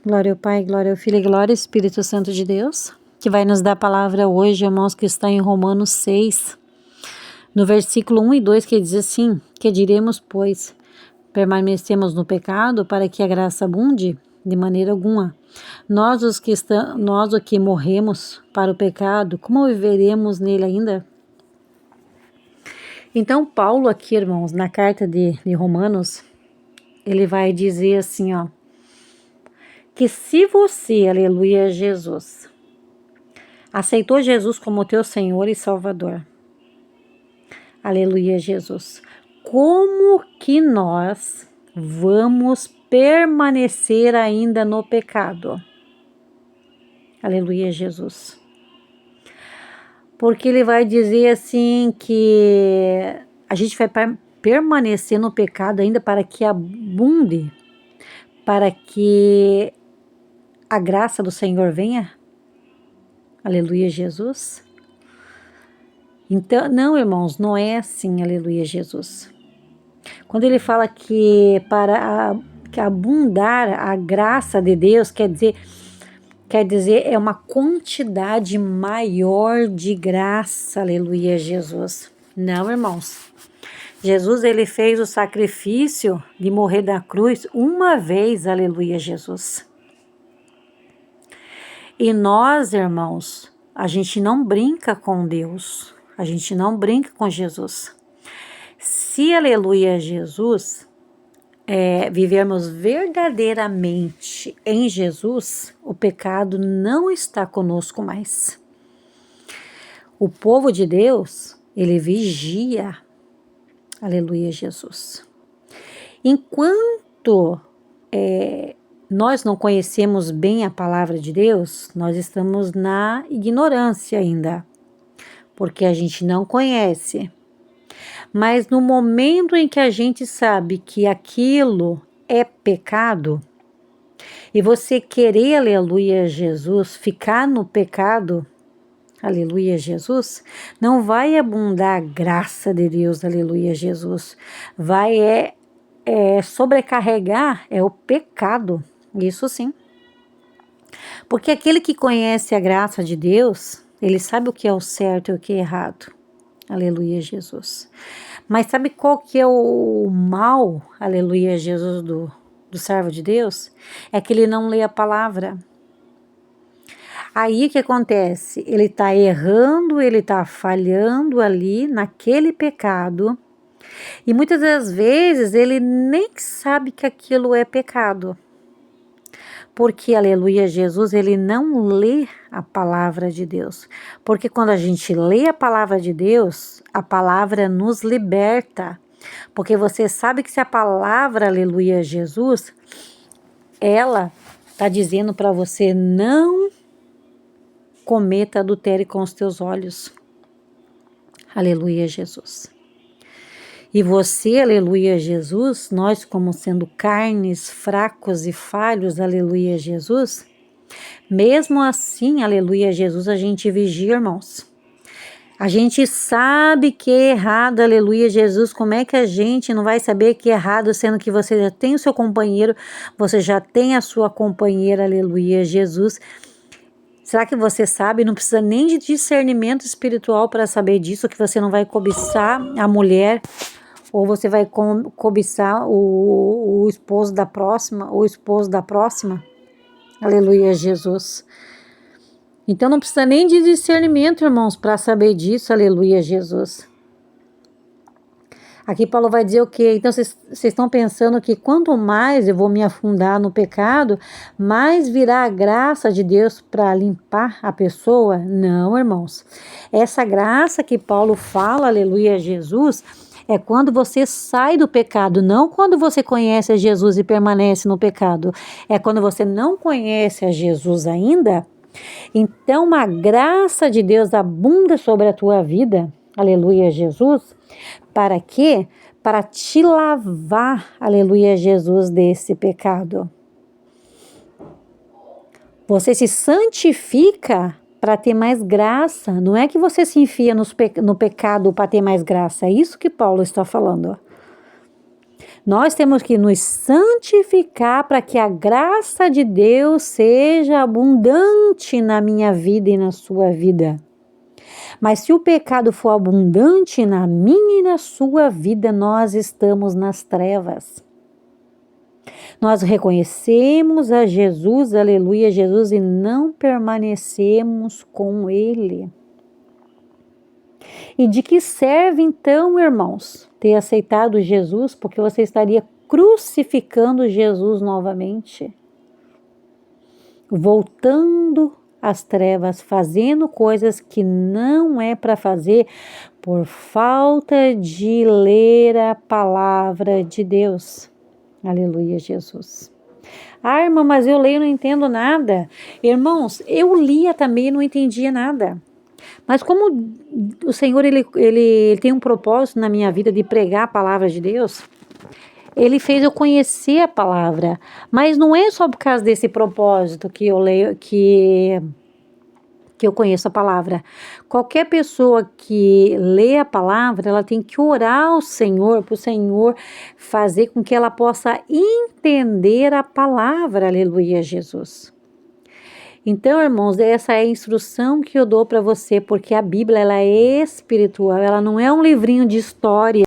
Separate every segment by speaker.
Speaker 1: Glória ao Pai, glória ao Filho e glória ao Espírito Santo de Deus, que vai nos dar a palavra hoje, irmãos, que está em Romanos 6, no versículo 1 e 2, que diz assim: que diremos, pois, permanecemos no pecado para que a graça abunde? De maneira alguma. Nós os que morremos para o pecado, como viveremos nele ainda? Então, Paulo aqui, irmãos, na carta de Romanos, ele vai dizer assim, ó, que se você, aleluia, Jesus, aceitou Jesus como teu Senhor e Salvador, aleluia, Jesus, como que nós vamos permanecer ainda no pecado? Aleluia, Jesus. Porque ele vai dizer assim que a gente vai permanecer no pecado ainda para que abunde, para que a graça do Senhor venha. Aleluia, Jesus. Então, não, irmãos, não é assim, aleluia, Jesus. Quando ele fala que para que abundar a graça de Deus, quer dizer é uma quantidade maior de graça, aleluia, Jesus. Não, irmãos. Jesus, ele fez o sacrifício de morrer da cruz uma vez, aleluia, Jesus. E nós, irmãos, a gente não brinca com Deus, a gente não brinca com Jesus. Se, aleluia, Jesus, vivermos verdadeiramente em Jesus, o pecado não está conosco mais. O povo de Deus, ele vigia, aleluia, Jesus. Enquanto nós não conhecemos bem a palavra de Deus, nós estamos na ignorância ainda, porque a gente não conhece. Mas no momento em que a gente sabe que aquilo é pecado, e você querer, aleluia, Jesus, ficar no pecado, aleluia, Jesus, não vai abundar a graça de Deus, aleluia, Jesus. Vai sobrecarregar o pecado, isso sim. Porque aquele que conhece a graça de Deus, ele sabe o que é o certo e o que é errado. Aleluia, Jesus. Mas sabe qual que é o mal, aleluia, Jesus, do servo de Deus? É que ele não lê a palavra. Aí o que acontece? Ele está errando, ele está falhando ali naquele pecado. E muitas das vezes ele nem sabe que aquilo é pecado. Porque, aleluia, Jesus, ele não lê a palavra de Deus. Porque quando a gente lê a palavra de Deus, a palavra nos liberta. Porque você sabe que se a palavra, aleluia, Jesus, ela está dizendo para você não cometa adultério com os teus olhos. Aleluia, Jesus. E você, aleluia, Jesus, nós como sendo carnes, fracos e falhos, aleluia, Jesus, mesmo assim, aleluia, Jesus, a gente vigia, irmãos. A gente sabe que é errado, aleluia, Jesus. Como é que a gente não vai saber que é errado, sendo que você já tem o seu companheiro, você já tem a sua companheira, aleluia, Jesus. Será que você sabe? Não precisa nem de discernimento espiritual para saber disso, que você não vai cobiçar a mulher, ou você vai cobiçar o esposo da próxima, ou o esposo da próxima. Aleluia, Jesus. Então não precisa nem de discernimento, irmãos, para saber disso. Aleluia, Jesus. Aqui Paulo vai dizer o quê? Então vocês estão pensando que quanto mais eu vou me afundar no pecado, mais virá a graça de Deus para limpar a pessoa? Não, irmãos. Essa graça que Paulo fala, aleluia, Jesus, é quando você sai do pecado, não quando você conhece a Jesus e permanece no pecado. É quando você não conhece a Jesus ainda. Então, a graça de Deus abunda sobre a tua vida, aleluia, Jesus, para quê? Para te lavar, aleluia, Jesus, desse pecado. Você se santifica para ter mais graça. Não é que você se enfia no pecado para ter mais graça. É isso que Paulo está falando. Nós temos que nos santificar para que a graça de Deus seja abundante na minha vida e na sua vida. Mas se o pecado for abundante na minha e na sua vida, nós estamos nas trevas. Nós reconhecemos a Jesus, aleluia, Jesus, e não permanecemos com Ele. E de que serve então, irmãos, ter aceitado Jesus, porque você estaria crucificando Jesus novamente, voltando às trevas, fazendo coisas que não é para fazer por falta de ler a palavra de Deus. Aleluia, Jesus. Ah, irmã, mas eu leio e não entendo nada. Irmãos, eu lia também e não entendia nada. Mas como o Senhor ele tem um propósito na minha vida de pregar a palavra de Deus, Ele fez eu conhecer a palavra. Mas não é só por causa desse propósito que eu leio, que eu conheço a palavra. Qualquer pessoa que lê a palavra, ela tem que orar ao Senhor, para o Senhor fazer com que ela possa entender a palavra. Aleluia, Jesus. Então, irmãos, essa é a instrução que eu dou para você, porque a Bíblia ela é espiritual, ela não é um livrinho de história.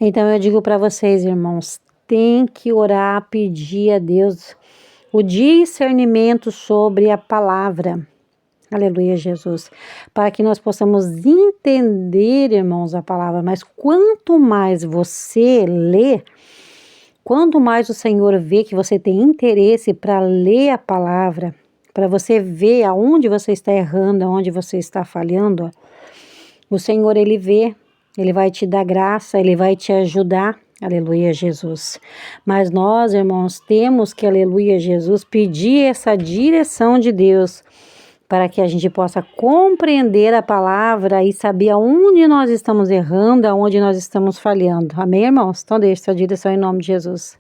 Speaker 1: Então eu digo para vocês, irmãos, tem que orar, pedir a Deus o discernimento sobre a palavra. Aleluia, Jesus. Para que nós possamos entender, irmãos, a palavra. Mas quanto mais você lê, quanto mais o Senhor vê que você tem interesse para ler a palavra, para você ver aonde você está errando, aonde você está falhando, o Senhor, Ele vê, Ele vai te dar graça, Ele vai te ajudar. Aleluia, Jesus. Mas nós, irmãos, temos que, aleluia, Jesus, pedir essa direção de Deus para que a gente possa compreender a palavra e saber aonde nós estamos errando, aonde nós estamos falhando. Amém, irmãos? Então deixe sua direção em nome de Jesus.